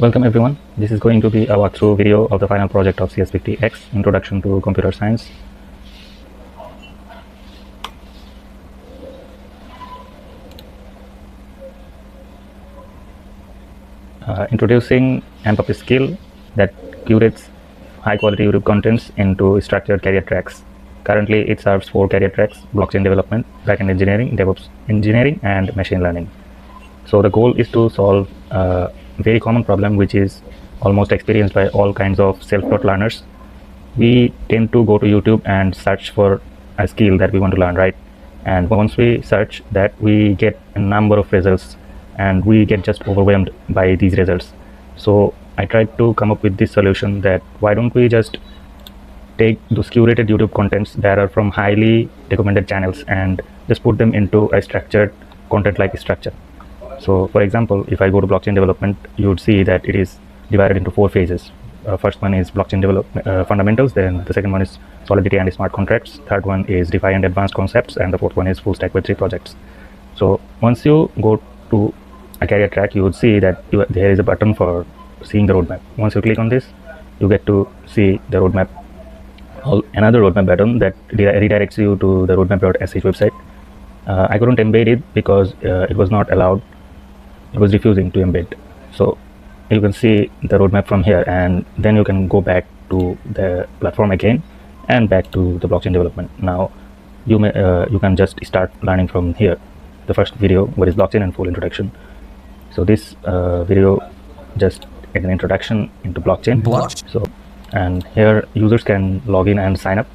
Welcome everyone. This is going to be a walkthrough video of the final project of CS50x, Introduction to Computer Science. Introducing AmpUp Skill that curates high-quality YouTube contents into structured career tracks. Currently, it serves 4 career tracks: blockchain development, backend engineering, DevOps engineering, and machine learning. So the goal is to solve a very common problem which is almost experienced by all kinds of self-taught learners. We tend to go to YouTube and search for a skill that we want to learn, right? And once we search that, we get a number of results and we get just overwhelmed by these results. So I tried to come up with this solution that why don't we just take those curated YouTube contents that are from highly recommended channels and just put them into a structured content like structure. So for example, if I go to blockchain development, you would see that it is divided into 4 phases. First one is blockchain development fundamentals, then the second one is solidity and smart contracts, third one is DeFi and advanced concepts, and the fourth one is full stack Web3 projects. So once you go to a career track, you would see that there is a button for seeing the roadmap. Once you click on this, you get to see the roadmap. Another roadmap button that redirects you to the roadmap.sh website. I couldn't embed it because it was not allowed. It was refusing to embed. So you can see the roadmap from here, and then you can go back to the platform again and back to the blockchain development. Now you can just start learning from here. The first video, what is blockchain and full introduction. So this video just is an introduction into blockchain. So, and here users can log in and sign up.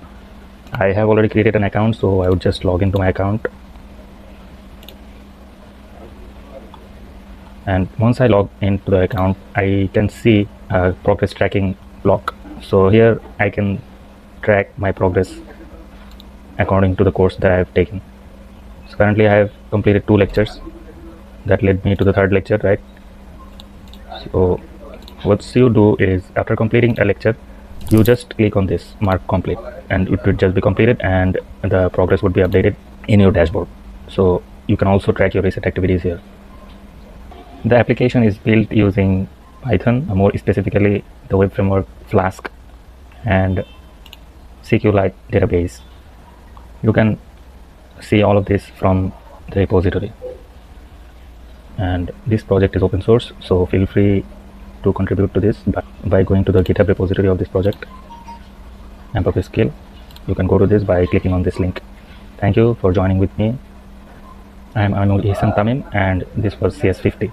I have already created an account, so I would just log into my account. And once I log into the account, I can see a progress tracking block. So here I can track my progress according to the course that I have taken. So currently I have completed 2 lectures that led me to the 3rd lecture, right? So what you do is, after completing a lecture, you just click on this mark complete and it would just be completed and the progress would be updated in your dashboard. So you can also track your recent activities here. The application is built using Python, more specifically the web framework Flask and Sqlite database. You can see all of this from the repository. And this project is open source, so feel free to contribute to this by going to the GitHub repository of this project, AmpUp Skill. You can go to this by clicking on this link. Thank you for joining with me. I am Anul Ihsan Tamim, and this was CS50.